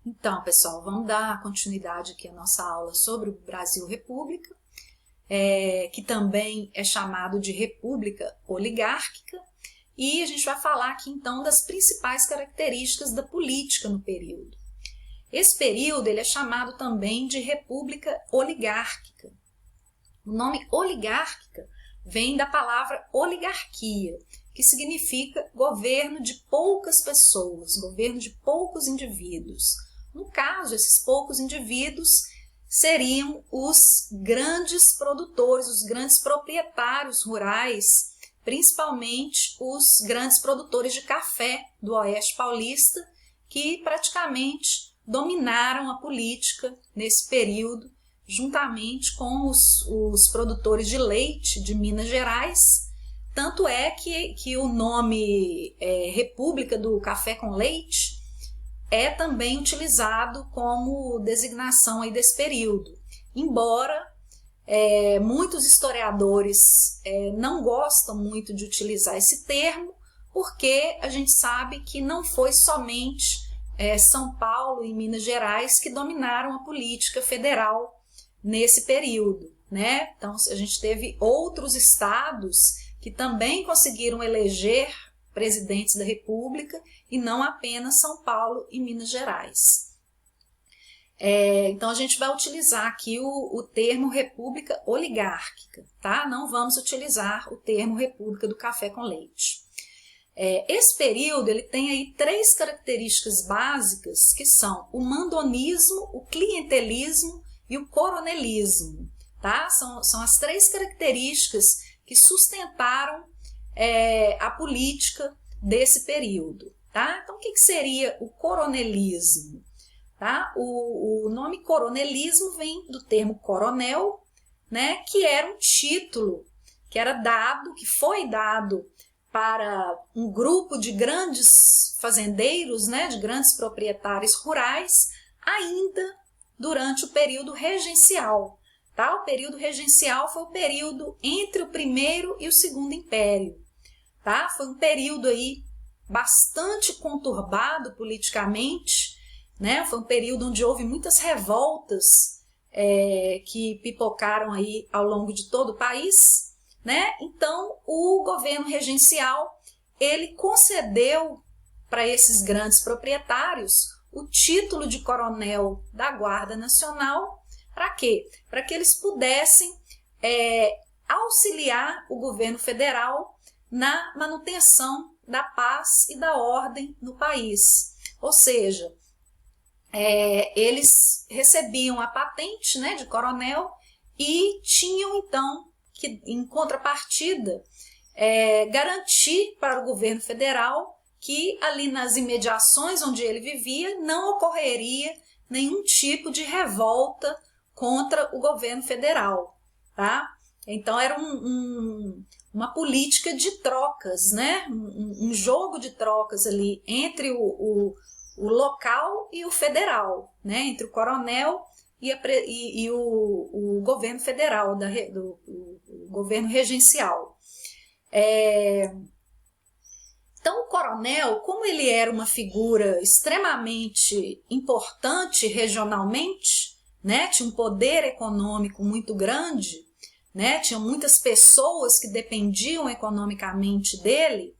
Então, pessoal, vamos dar continuidade aqui à nossa aula sobre o Brasil República, que também é chamado de República Oligárquica, e a gente vai falar aqui então das principais características da política no período. Esse período ele é chamado também de República Oligárquica. O nome oligárquica vem da palavra oligarquia, que significa governo de poucas pessoas, governo de poucos indivíduos. No caso, esses poucos indivíduos seriam os grandes produtores, os grandes proprietários rurais, principalmente os grandes produtores de café do Oeste Paulista, que praticamente dominaram a política nesse período, juntamente com os produtores de leite de Minas Gerais. Tanto é que o nome República do Café com Leite é também utilizado como designação aí desse período, embora muitos historiadores não gostam muito de utilizar esse termo, porque a gente sabe que não foi somente São Paulo e Minas Gerais que dominaram a política federal nesse período, né? Então a gente teve outros estados que também conseguiram eleger presidentes da República e não apenas São Paulo e Minas Gerais. Então a gente vai utilizar aqui o termo República Oligárquica, tá? Não vamos utilizar o termo República do Café com Leite. Esse período ele tem aí três características básicas, que são o mandonismo, o clientelismo e o coronelismo, tá? São as três características que sustentaram a política desse período, tá? Então, o que seria o coronelismo? Tá? O nome coronelismo vem do termo coronel, né? Que era um título que foi dado para um grupo de grandes fazendeiros, né? De grandes proprietários rurais, ainda durante o período regencial. Tá? O período regencial foi o período entre o primeiro e o segundo império. Tá? Foi um período aí bastante conturbado politicamente, né? Foi um período onde houve muitas revoltas que pipocaram aí ao longo de todo o país, né? Então o governo regencial ele concedeu para esses grandes proprietários o título de coronel da Guarda Nacional. Para quê? Para que eles pudessem auxiliar o governo federal na manutenção da paz e da ordem no país. Ou seja, eles recebiam a patente, né, de coronel e tinham então que, em contrapartida, garantir para o governo federal que ali nas imediações onde ele vivia não ocorreria nenhum tipo de revolta contra o governo federal, tá? Então era uma política de trocas, né? Um jogo de trocas ali entre o local e o federal, né? Entre o coronel e o governo federal, do governo regencial. Então, o coronel, como ele era uma figura extremamente importante regionalmente, né? Tinha um poder econômico muito grande, né? Tinha muitas pessoas que dependiam economicamente dele,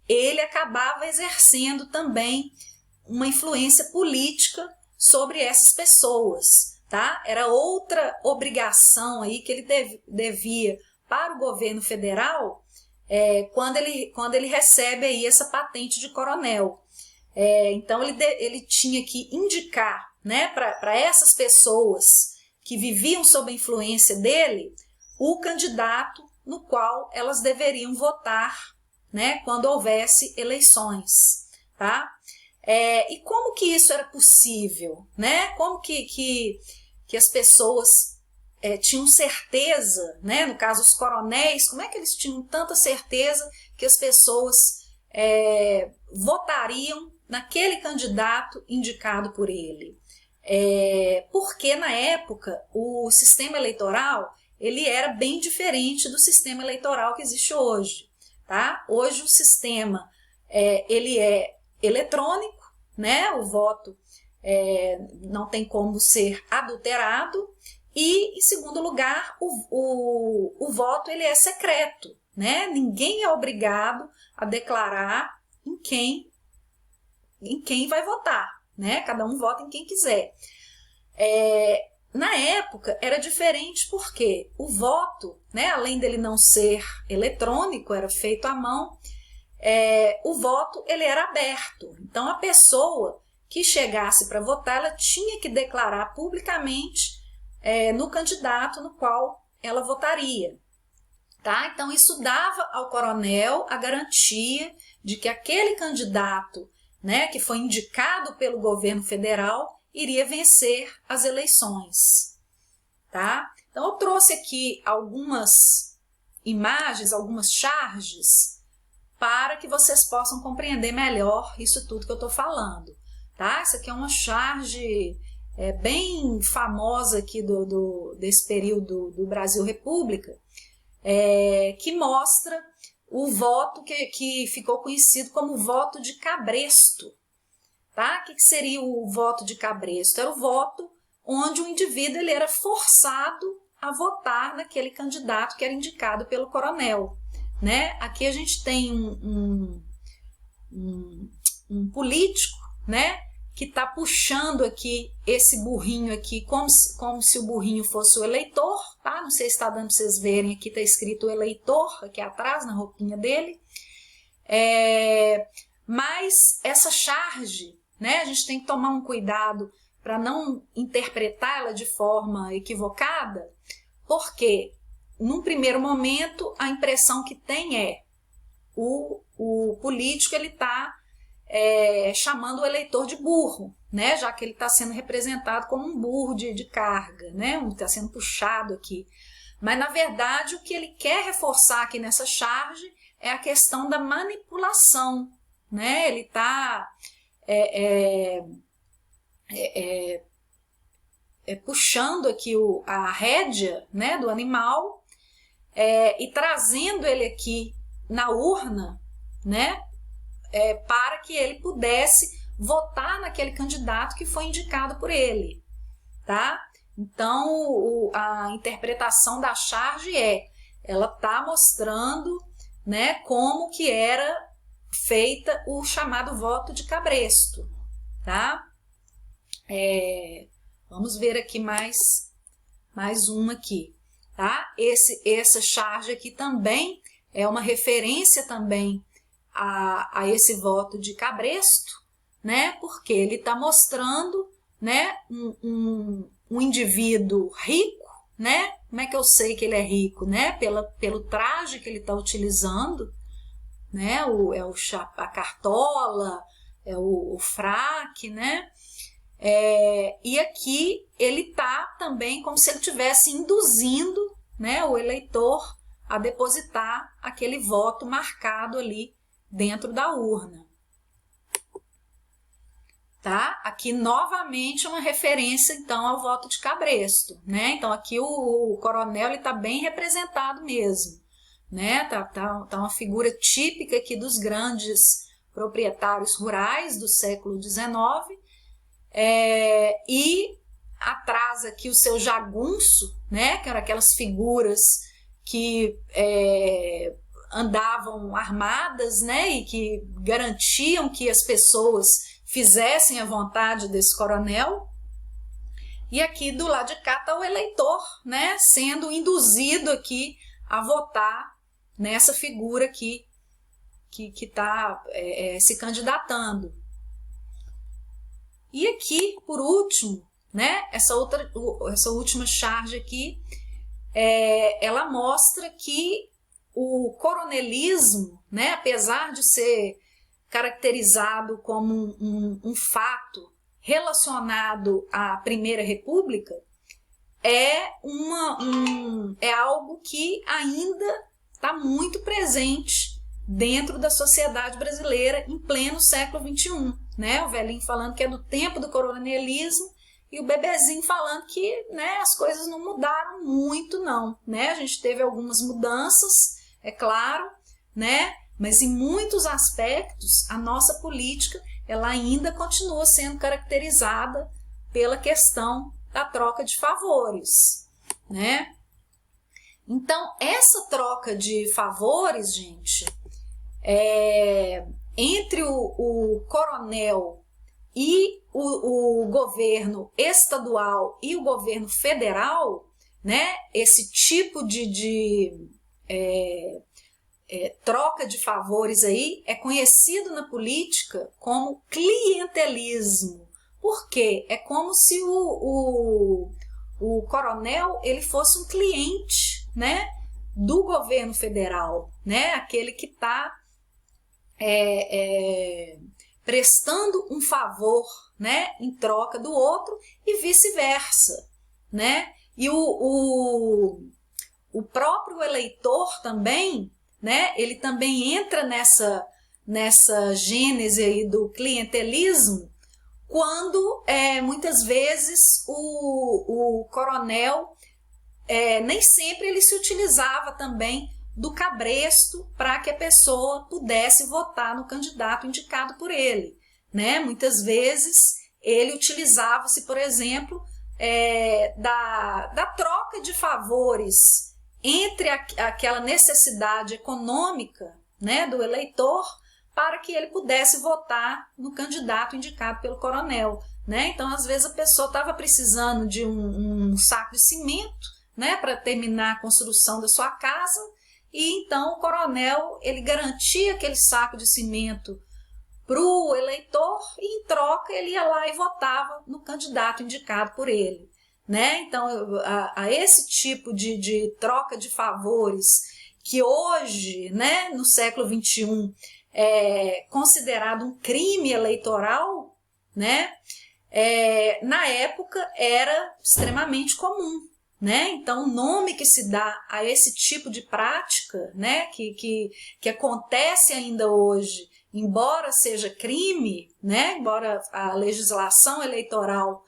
ele acabava exercendo também uma influência política sobre essas pessoas, tá? Era outra obrigação aí que ele devia para o governo federal quando ele recebe aí essa patente de coronel. Então ele tinha que indicar, né, para essas pessoas que viviam sob a influência dele o candidato no qual elas deveriam votar, né, quando houvesse eleições, tá? E como que isso era possível, né? Como que as pessoas tinham certeza, né? No caso, os coronéis, como é que eles tinham tanta certeza que as pessoas votariam naquele candidato indicado por ele? Porque na época o sistema eleitoral ele era bem diferente do sistema eleitoral que existe hoje, tá? Hoje o sistema ele é eletrônico, né? O voto não tem como ser adulterado. E, em segundo lugar, o voto ele é secreto, né? Ninguém é obrigado a declarar em quem vai votar, né? Cada um vota em quem quiser. Na época era diferente porque o voto, né, além dele não ser eletrônico, era feito à mão, o voto ele era aberto. Então a pessoa que chegasse para votar, ela tinha que declarar publicamente no candidato no qual ela votaria. Tá? Então isso dava ao coronel a garantia de que aquele candidato, né, que foi indicado pelo governo federal, iria vencer as eleições. Tá? Então eu trouxe aqui algumas imagens, algumas charges, para que vocês possam compreender melhor isso tudo que eu estou falando. Tá? Isso aqui é uma charge bem famosa aqui desse período do Brasil República, que mostra o voto que ficou conhecido como voto de cabresto. Tá? O que seria o voto de cabresto? Era o voto onde o indivíduo ele era forçado a votar naquele candidato que era indicado pelo coronel. Né? Aqui a gente tem um político, né, que está puxando aqui esse burrinho aqui, como se o burrinho fosse o eleitor, tá? Não sei se está dando para vocês verem, aqui está escrito eleitor, aqui atrás, na roupinha dele. Mas essa charge, né, a gente tem que tomar um cuidado para não interpretá-la de forma equivocada, porque, num primeiro momento, a impressão que tem o político ele está chamando o eleitor de burro, né? Já que ele está sendo representado como um burro de carga, né? Está sendo puxado aqui. Mas, na verdade, o que ele quer reforçar aqui nessa charge é a questão da manipulação, né? Ele está puxando aqui a rédea, né, do animal e trazendo ele aqui na urna, né? Para que ele pudesse votar naquele candidato que foi indicado por ele, tá? Então, a interpretação da charge ela está mostrando, né, como que era feita o chamado voto de cabresto, tá? Vamos ver aqui mais uma aqui, tá? Essa charge aqui também é uma referência também a esse voto de cabresto, né? Porque ele está mostrando, né, um indivíduo rico, né? Como é que eu sei que ele é rico, né? Pelo traje que ele está utilizando, né? A cartola, o fraque, né? E aqui ele está também como se ele estivesse induzindo, né, o eleitor a depositar aquele voto marcado ali dentro da urna. Tá? Aqui novamente uma referência então ao voto de cabresto, né? Então aqui o coronel está bem representado mesmo, né? Tá uma figura típica aqui dos grandes proprietários rurais do século XIX, e atrás aqui o seu jagunço, né? Que eram aquelas figuras que andavam armadas, né, e que garantiam que as pessoas fizessem a vontade desse coronel. E aqui do lado de cá está o eleitor, né, sendo induzido aqui a votar nessa figura aqui que está se candidatando. E aqui, por último, né, essa última charge aqui, ela mostra que o coronelismo, né, apesar de ser caracterizado como um fato relacionado à Primeira República, é algo que ainda está muito presente dentro da sociedade brasileira em pleno século XXI. Né? O velhinho falando que é do tempo do coronelismo e o bebezinho falando que, né, as coisas não mudaram muito, não. Né? A gente teve algumas mudanças, é claro, né? Mas em muitos aspectos a nossa política ela ainda continua sendo caracterizada pela questão da troca de favores, né? Então, essa troca de favores, gente, entre o coronel e o governo estadual e o governo federal, né, esse tipo de troca de favores aí é conhecido na política como clientelismo. Por quê? É como se o coronel ele fosse um cliente, né, do governo federal, né, aquele que está prestando um favor, né, em troca do outro e vice-versa, né? E o próprio eleitor também, né, ele também entra nessa gênese aí do clientelismo, quando muitas vezes o coronel nem sempre ele se utilizava também do cabresto para que a pessoa pudesse votar no candidato indicado por ele, né? Muitas vezes ele utilizava-se, por exemplo, da troca de favores entre aquela necessidade econômica, né, do eleitor, para que ele pudesse votar no candidato indicado pelo coronel, né? Então, às vezes, a pessoa estava precisando de um saco de cimento, né, para terminar a construção da sua casa, e então o coronel ele garantia aquele saco de cimento para o eleitor e, em troca, ele ia lá e votava no candidato indicado por ele, né? Então, a esse tipo de troca de favores que hoje, né, no século XXI, é considerado um crime eleitoral, né? Na época era extremamente comum, né? Então, o nome que se dá a esse tipo de prática, né, que acontece ainda hoje, embora seja crime, né, embora a legislação eleitoral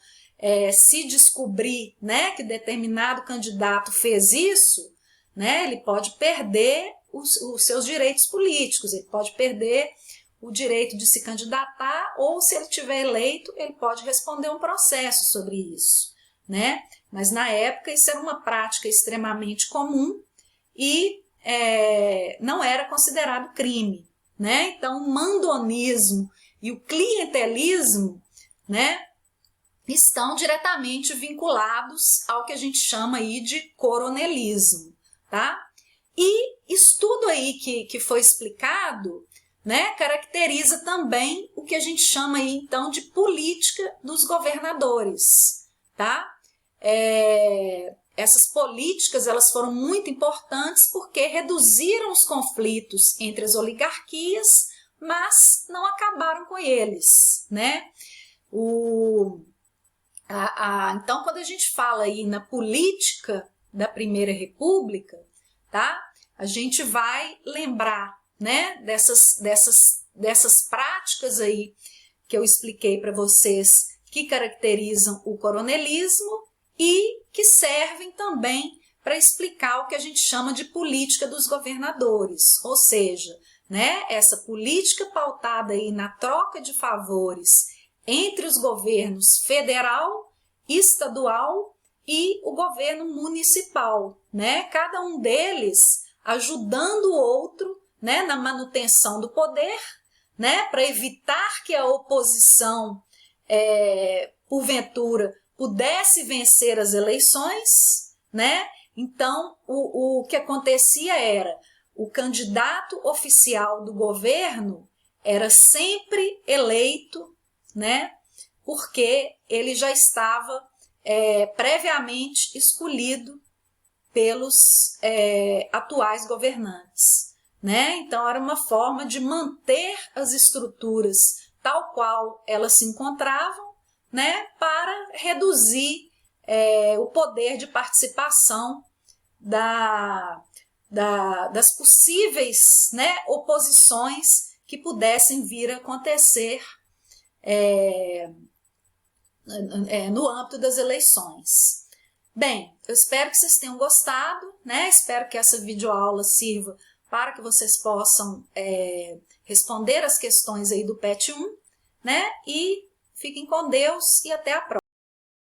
se descobrir, né, que determinado candidato fez isso, né, ele pode perder os seus direitos políticos, ele pode perder o direito de se candidatar, ou se ele tiver eleito, ele pode responder um processo sobre isso, né? Mas na época isso era uma prática extremamente comum e não era considerado crime, né? Então o mandonismo e o clientelismo, né, estão diretamente vinculados ao que a gente chama aí de coronelismo, tá? E isso tudo aí que foi explicado, né, caracteriza também o que a gente chama aí então de política dos governadores, tá? Essas políticas elas foram muito importantes porque reduziram os conflitos entre as oligarquias, mas não acabaram com eles, né? Então, quando a gente fala aí na política da Primeira República, tá? A gente vai lembrar, né, dessas práticas aí que eu expliquei para vocês que caracterizam o coronelismo e que servem também para explicar o que a gente chama de política dos governadores, ou seja, né, essa política pautada aí na troca de favores entre os governos federal, estadual e o governo municipal, né? Cada um deles ajudando o outro, né, na manutenção do poder, né, para evitar que a oposição, porventura, pudesse vencer as eleições, né? Então, o que acontecia era o candidato oficial do governo era sempre eleito, né? Porque ele já estava previamente escolhido pelos atuais governantes, né? Então era uma forma de manter as estruturas tal qual elas se encontravam, né? Para reduzir o poder de participação das possíveis, né, oposições que pudessem vir a acontecer no âmbito das eleições. Bem, eu espero que vocês tenham gostado, né? Espero que essa videoaula sirva para que vocês possam responder as questões aí do PET 1, né? E fiquem com Deus e até a próxima.